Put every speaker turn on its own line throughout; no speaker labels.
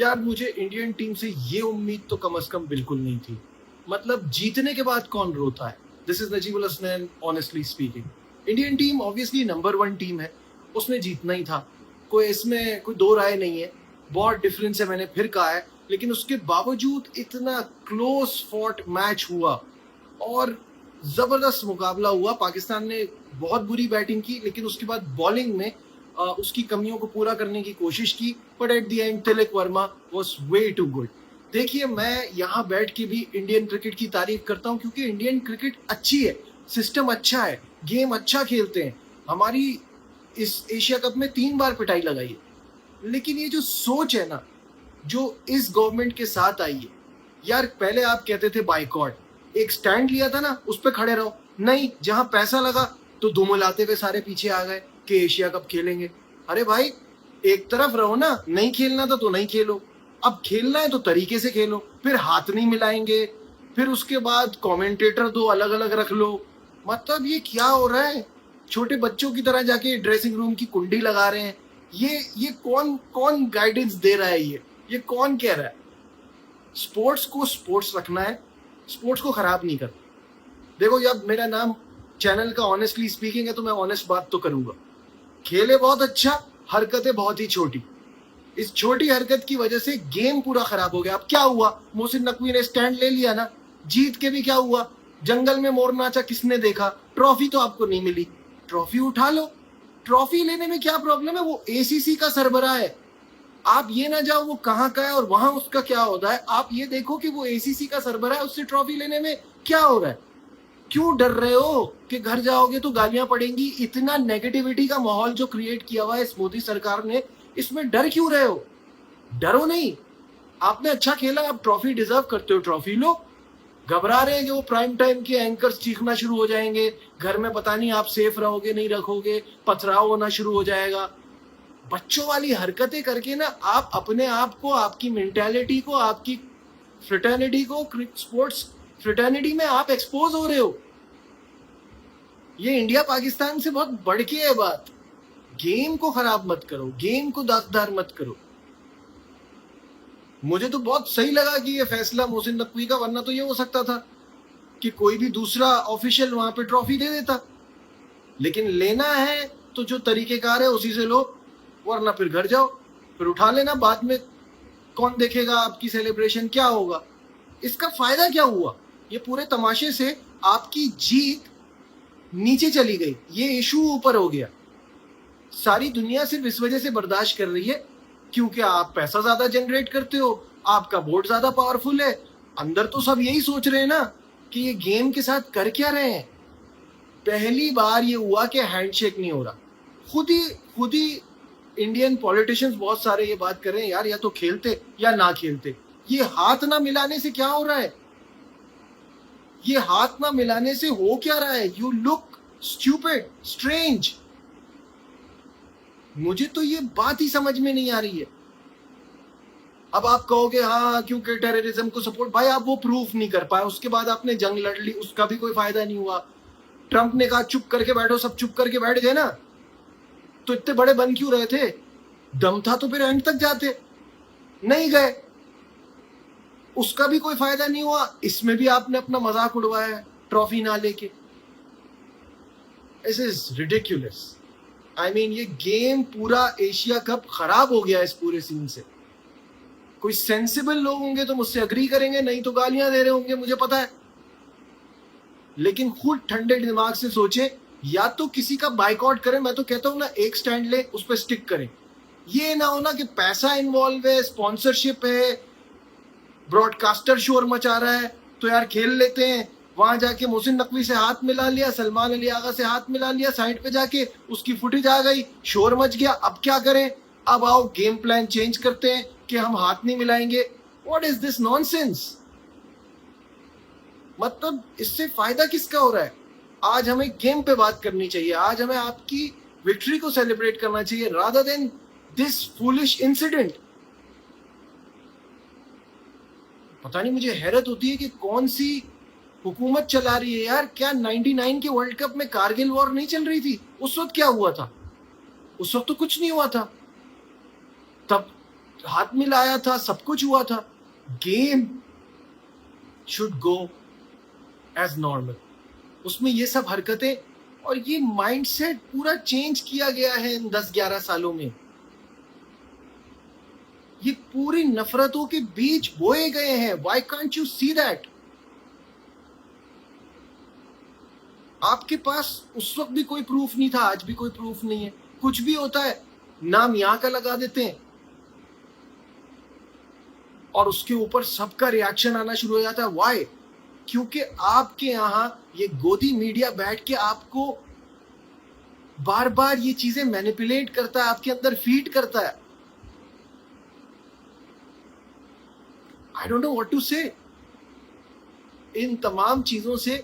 यार मुझे Indian team से ये उम्मीद तो कम से कम बिल्कुल नहीं थी। मतलब जीतने के बाद कौन रोता है? This is Najibul Hasnain honestly speaking. Indian team obviously number 1 team है, उसने जीतना ही था। कोई इसमें कोई दो राय नहीं है। बहुत डिफरेंस है, मैंने फिर कहा है। लेकिन उसके बावजूद इतना क्लोज फॉट मैच हुआ और जबरदस्त मुकाबला हुआ। पाकिस्तान ने बहुत बुरी बैटिंग की, लेकिन उसके बाद बॉलिंग में उसकी कमियों को पूरा करने की कोशिश की। But at the end Tilak Varma was way too good. देखिए, मैं यहाँ बैठ के भी इंडियन क्रिकेट की तारीफ करता हूँ, क्योंकि इंडियन क्रिकेट अच्छी है, सिस्टम अच्छा है, गेम अच्छा खेलते हैं। हमारी इस एशिया कप में 3 बार पिटाई लगाई है। लेकिन ये जो सोच है ना, जो इस गवर्नमेंट के साथ आई है, यार पहले आप कहते थे बाइकॉट, एक स्टैंड लिया था ना, उस पर खड़े रहो। नहीं, जहां पैसा लगा तो धूम मिलाते हुए सारे पीछे आ गए कि एशिया कप खेलेंगे। अरे भाई, एक तरफ रहो ना। नहीं खेलना था तो नहीं खेलो, अब खेलना है तो तरीके से खेलो। फिर हाथ नहीं मिलाएंगे, फिर उसके बाद कमेंटेटर दो अलग अलग रख लो। मतलब ये क्या हो रहा है? छोटे बच्चों की तरह जाके ड्रेसिंग रूम की कुंडी लगा रहे हैं। ये कौन कौन गाइडेंस दे रहा है? ये कौन कह रहा है? स्पोर्ट्स को स्पोर्ट्स रखना है, स्पोर्ट्स को खराब नहीं करना। देखो, जब मेरा नाम चैनल का ऑनेस्टली स्पीकिंग है तो मैं ऑनेस्ट बात तो करूंगा। खेले बहुत अच्छा, हरकतें बहुत ही छोटी। इस छोटी हरकत की वजह से गेम पूरा खराब हो गया। अब क्या हुआ? मोहसिन नकवी ने स्टैंड ले लिया ना, जीत के भी क्या हुआ? जंगल में मोर नाचा किसने देखा? ट्रॉफी तो आपको नहीं मिली। ट्रॉफी उठा लो। ट्रॉफी लेने में क्या प्रॉब्लम है? वो एसीसी का सरबराह है। आप ये ना जाओ वो कहाँ का है और वहां उसका क्या होता है। आप ये देखो कि वो एसीसी का सरबराह है, उससे ट्रॉफी लेने में क्या हो रहा है? क्यों डर रहे हो कि घर जाओगे तो गालियां पड़ेंगी? इतना नेगेटिविटी का माहौल जो क्रिएट किया हुआ है इस मोदी सरकार ने, इसमें डर क्यों रहे हो? डरो नहीं। आपने अच्छा खेला, आप ट्रॉफी डिजर्व करते हो, ट्रॉफी लो। घबरा रहे हैं कि वो प्राइम टाइम के एंकर्स चीखना शुरू हो जाएंगे, घर में पता नहीं आप सेफ रहोगे नहीं रखोगे, पथराव होना शुरू हो जाएगा। बच्चों वाली हरकतें करके ना आप अपने आप को, आपकी मेंटालिटी को, आपकी फ्रेटर्निटी को, स्पोर्ट्स फ्रेटर्निटी में आप एक्सपोज हो रहे हो। ये इंडिया पाकिस्तान से बहुत बढ़ के है बात। गेम को खराब मत करो, गेम को दागदार मत करो। मुझे तो बहुत सही लगा कि ये फैसला मोहसिन नकवी का, वरना तो ये हो सकता था कि कोई भी दूसरा ऑफिशियल वहां पे ट्रॉफी दे देता। लेकिन लेना है तो जो तरीकेकार है उसी से लो, वरना फिर घर जाओ, फिर उठा लेना। बाद में कौन देखेगा आपकी सेलिब्रेशन? क्या होगा? इसका फायदा क्या हुआ? ये पूरे तमाशे से आपकी जीत नीचे चली गई, ये इशू ऊपर हो गया। सारी दुनिया सिर्फ इस वजह से बर्दाश्त कर रही है क्योंकि आप पैसा ज्यादा जनरेट करते हो, आपका बोर्ड ज्यादा पावरफुल है। अंदर तो सब यही सोच रहे हैं ना कि ये गेम के साथ कर क्या रहे हैं। पहली बार ये हुआ कि हैंडशेक नहीं हो रहा। खुद ही इंडियन पॉलिटिशियंस बहुत सारे ये बात कर रहे हैं, यार या तो खेलते या ना खेलते। ये हाथ ना मिलाने से क्या हो रहा है? ये हाथ ना मिलाने से हो क्या रहा है? You look stupid, strange. मुझे तो ये बात ही समझ में नहीं आ रही है। अब आप कहोगे हाँ क्योंकि टेररिज्म को सपोर्ट, भाई आप वो प्रूफ नहीं कर पाए, उसके बाद आपने जंग लड़ ली, उसका भी कोई फायदा नहीं हुआ। ट्रंप ने कहा चुप करके बैठो, सब चुप करके बैठ गए ना, तो इतने बड़े बन क्यों रहे थे? दम था तो फिर एंड तक जाते, नहीं गए, उसका भी कोई फायदा नहीं हुआ। इसमें भी आपने अपना मजाक उड़वाया ट्रॉफी ना लेके। This is ridiculous. I mean, ये गेम पूरा एशिया कप खराब हो गया इस पूरे सीन से। कोई सेंसिबल लोग होंगे तो मुझसे अग्री करेंगे, नहीं तो गालियां दे रहे होंगे, मुझे पता है। लेकिन खुद ठंडे दिमाग से सोचे, या तो किसी का बाइकआउट करें। मैं तो कहता हूं ना, एक स्टैंड ले, उस पर स्टिक करें। ये ना हो ना कि पैसा इन्वॉल्व है, स्पॉन्सरशिप है, ब्रॉडकास्टर शोर मचा रहा है, तो यार खेल लेते हैं। वहां जाके मोहसिन नकवी से हाथ मिला लिया, सलमान अली आगा से हाथ मिला लिया, साइड पे जाके उसकी फुटेज आ गई, शोर मच गया। अब क्या करें? अब आओ गेम प्लान चेंज करते हैं कि हम हाथ नहीं मिलाएंगे। What is this nonsense? मतलब इससे फायदा किसका हो रहा है? आज हमें गेम पे बात करनी चाहिए, आज हमें आपकी विक्ट्री को सेलिब्रेट करना चाहिए rather than this foolish incident. पता नहीं, मुझे हैरत होती है कि कौन सी हुकूमत चला रही है यार। क्या 99 के वर्ल्ड कप में कारगिल वॉर नहीं चल रही थी? उस वक्त क्या हुआ था? उस वक्त तो कुछ नहीं हुआ था। तब हाथ मिलाया था, सब कुछ हुआ था. Game should go as normal. उसमें ये सब हरकतें और ये माइंडसेट पूरा चेंज किया गया है इन 10-11 सालों में. ये पूरी नफरतों के बीच बोए गए हैं. Why can't you see that? आपके पास उस वक्त भी कोई प्रूफ नहीं था, आज भी कोई प्रूफ नहीं है. कुछ भी होता है नाम यहां का लगा देते हैं और उसके ऊपर सबका रिएक्शन आना शुरू हो जाता है. व्हाई? क्योंकि आपके यहां ये गोदी मीडिया बैठ के आपको बार बार ये चीजें मैनिपुलेट करता है, आपके अंदर फीड करता है. I don't know what to say. इन तमाम चीजों से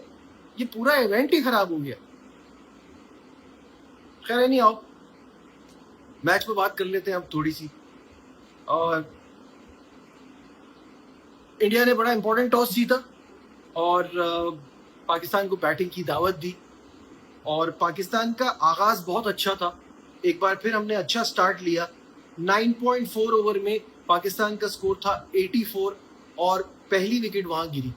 ये पूरा इवेंट ही खराब हो गया. खैर नहीं, आओ मैच पे बात कर लेते हैं अब थोड़ी सी. और इंडिया ने बड़ा इंपॉर्टेंट टॉस जीता और पाकिस्तान को बैटिंग की दावत दी और पाकिस्तान का आगाज बहुत अच्छा था. एक बार फिर हमने अच्छा स्टार्ट लिया. 9.4 ओवर में पाकिस्तान का स्कोर था 84 और पहली विकेट वहां गिरी.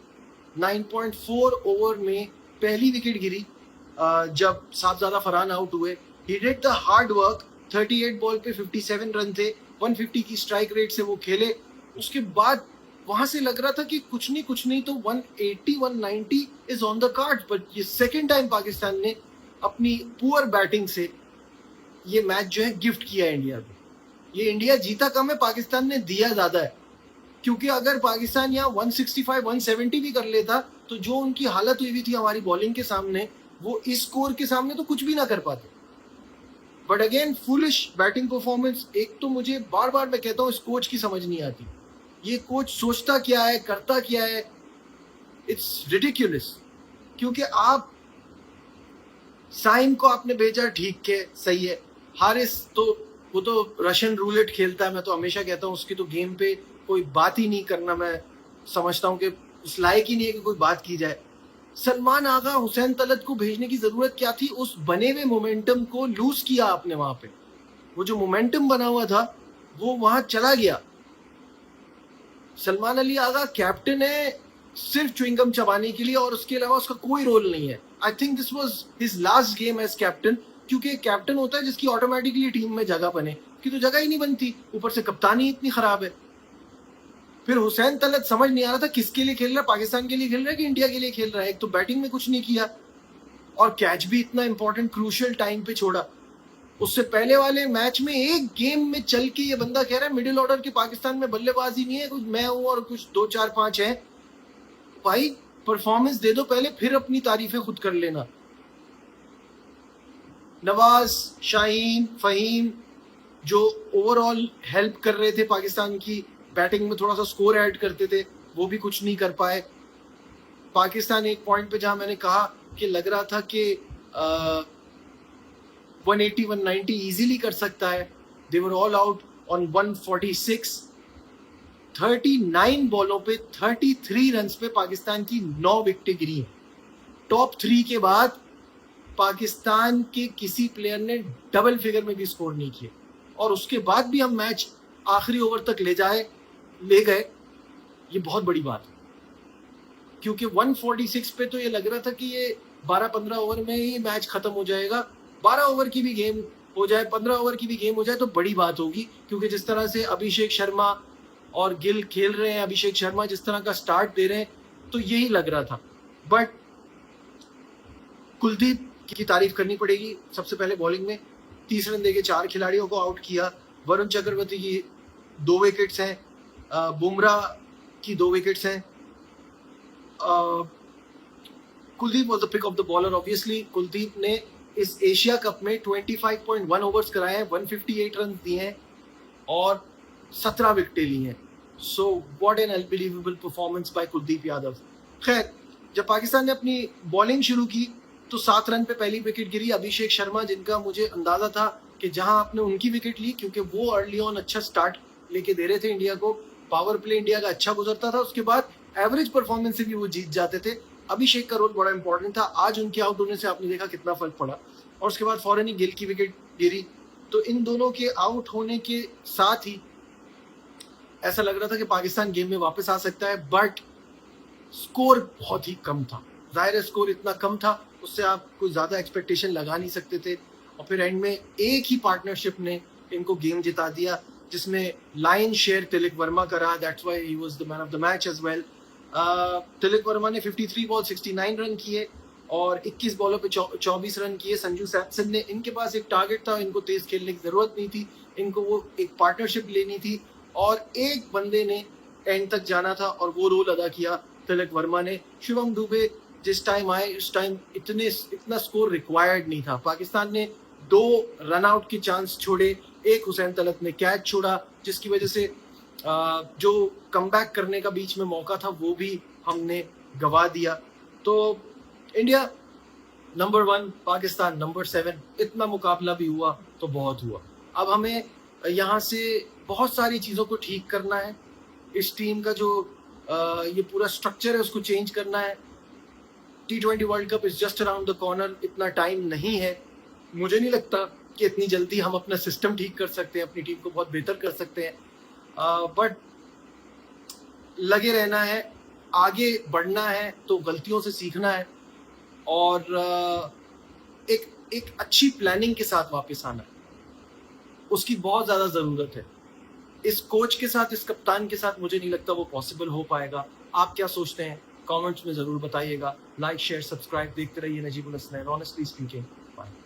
9.4 ओवर में पहली विकेट गिरी जब साहबजादा फरहान आउट हुए. He did the hard work. 38 ball पे 57 रन थे. 150 की स्ट्राइक रेट से वो खेले. उसके बाद वहां से लग रहा था कि कुछ नहीं तो 180 190 is on the card. But ये सेकेंड टाइम पाकिस्तान ने अपनी पुअर बैटिंग से ये मैच जो है गिफ्ट किया इंडिया को. ये इंडिया जीता कम है, पाकिस्तान ने दिया ज्यादा है. क्योंकि अगर पाकिस्तान यहाँ 165 170 भी कर लेता तो जो उनकी हालत हुई थी हमारी बॉलिंग के सामने, वो इस स्कोर के सामने तो कुछ भी ना कर पाते. But again foolish batting performance. एक तो मुझे बार बार मैं कहता हूँ इस कोच की समझ नहीं आती. ये कोच सोचता क्या है, करता क्या है. It's ridiculous. क्योंकि आप साइम को आपने भेजा, ठीक है, सही है. हारिस तो वो तो रशियन रूलेट खेलता है. मैं तो हमेशा कहता हूँ उसकी तो गेम पे कोई बात ही नहीं करना. मैं समझता हूँ कि उस लायक ही नहीं है कि कोई बात की जाए. सलमान आगा, हुसैन तलत को भेजने की जरूरत क्या थी? उस बने हुए मोमेंटम को लूज किया आपने वहां पे. वो जो मोमेंटम बना हुआ था वो वहां चला गया. सलमान अली आगा कैप्टन है सिर्फ च्युइंगम चबाने के लिए और उसके अलावा उसका कोई रोल नहीं है. I think this was his last game as captain. क्योंकि कैप्टन होता है जिसकी ऑटोमेटिकली टीम में जगह बने, कि तो जगह ही नहीं बनती. ऊपर से कप्तानी इतनी खराब है. फिर हुसैन तलत समझ नहीं आ रहा था किसके लिए खेल रहा है, पाकिस्तान के लिए खेल रहा है कि इंडिया के लिए खेल रहा है. एक तो बैटिंग में कुछ नहीं किया और कैच भी इतना इंपॉर्टेंट क्रूशियल टाइम पे छोड़ा. उससे पहले वाले मैच में एक गेम में चल के ये बंदा कह रहा है मिडिल ऑर्डर के पाकिस्तान में बल्लेबाजी नहीं है, कुछ मैं हूं और कुछ 2 4 5 है. भाई परफॉर्मेंस दे दो पहले, फिर अपनी तारीफें खुद कर लेना. नवाज, शाहीन, फहीम जो ओवरऑल हेल्प कर रहे थे पाकिस्तान की बैटिंग में, थोड़ा सा स्कोर ऐड करते थे, वो भी कुछ नहीं कर पाए. पाकिस्तान एक पॉइंट पे जहां मैंने कहा कि लग रहा था कि 180 190 इजीली कर सकता है, दे वर ऑल आउट ऑन 146. 39 बॉलों पे 33 रन पे पाकिस्तान की 9 विकेटें गिरी हैं. टॉप 3 के बाद पाकिस्तान के किसी प्लेयर ने डबल फिगर में भी स्कोर नहीं किए और उसके बाद भी हम मैच आखिरी ओवर तक ले गए. ये बहुत बड़ी बात है. क्योंकि 146 पे तो ये लग रहा था कि ये 12-15 ओवर में ही मैच खत्म हो जाएगा. 12 ओवर की भी गेम हो जाए, 15 ओवर की भी गेम हो जाए तो बड़ी बात होगी. क्योंकि जिस तरह से अभिषेक शर्मा और गिल खेल रहे हैं, अभिषेक शर्मा जिस तरह का स्टार्ट दे रहे हैं, तो यही लग रहा था. बट कुलदीप की तारीफ करनी पड़ेगी. सबसे पहले बॉलिंग में 30 रन देके 4 खिलाड़ियों को आउट किया. वरुण चक्रवर्ती की 2 विकेट्स हैं, बुमराह की 2 विकेट्स हैं. Kuldeep was the pick of the bowler. Obviously Kuldeep ने इस एशिया कप में 25.1 ओवर्स कराए हैं, 158 रन दिए हैं और 17 विकेटें ली हैं. So what an unbelievable performance by Kuldeep Yadav. खैर, जब पाकिस्तान ने अपनी बॉलिंग शुरू की तो 7 रन पे पहली विकेट गिरी. अभिषेक शर्मा, जिनका मुझे अंदाजा था कि जहां आपने उनकी विकेट ली, क्योंकि वो अर्ली ऑन अच्छा स्टार्ट लेके दे रहे थे इंडिया को, पावर प्ले इंडिया का अच्छा गुजरता था, उसके बाद एवरेज परफॉर्मेंस से भी वो जीत जाते थे. अभिषेक का रोल बड़ा इंपॉर्टेंट था. आज उनके आउट होने से आपने देखा कितना फर्क पड़ा और उसके बाद फौरन ही गिल की विकेट गिरी. तो इन दोनों के आउट होने के साथ ही ऐसा लग रहा था कि पाकिस्तान गेम में वापस आ सकता है, बट स्कोर बहुत ही कम था। जाहिर है स्कोर इतना कम था, उससे आप कोई ज़्यादा एक्सपेक्टेशन लगा नहीं सकते थे। और फिर एंड में एक ही पार्टनरशिप ने इनको गेम जिता दिया, जिसमें लाइन शेयर तिलक वर्मा का रहा। That's why he was the man of the match as well. Tilak Varma ने 53 बॉल 69 रन किए और 21 बॉलों पे 24 रन किए। संजू सैमसन ने, इनके पास एक टारगेट था, इनको तेज खेलने की जरूरत नहीं थी, इनको वो एक पार्टनरशिप लेनी थी और एक बंदे ने एंड तक जाना था और वो रोल अदा किया तिलक वर्मा ने। शिवम दुबे जिस टाइम आए उस टाइम इतना स्कोर रिक्वायर्ड नहीं था। पाकिस्तान ने 2 रन आउट के चांस छोड़े, एक हुसैन तलत ने कैच छोड़ा, जिसकी वजह से जो कमबैक करने का बीच में मौका था वो भी हमने गवा दिया। तो इंडिया नंबर 1, पाकिस्तान नंबर 7, इतना मुकाबला भी हुआ तो बहुत हुआ। अब हमें यहाँ से बहुत सारी चीज़ों को ठीक करना है। इस टीम का जो ये पूरा स्ट्रक्चर है उसको चेंज करना है। T20 world cup is just around the corner, इतना टाइम नहीं है। मुझे नहीं लगता कि इतनी जल्दी हम अपना सिस्टम ठीक कर सकते हैं, अपनी टीम को बहुत बेहतर कर सकते हैं, बट लगे रहना है, आगे बढ़ना है तो गलतियों से सीखना है और एक अच्छी प्लानिंग के साथ वापस आना है। उसकी बहुत ज़्यादा ज़रूरत है। इस कोच के साथ, इस कप्तान के साथ मुझे नहीं लगता वो पॉसिबल हो पाएगा। आप क्या सोचते हैं कमेंट्स में ज़रूर बताइएगा। लाइक शेयर सब्सक्राइब देखते रहिए Najibul Hasnain honestly speaking. Bye.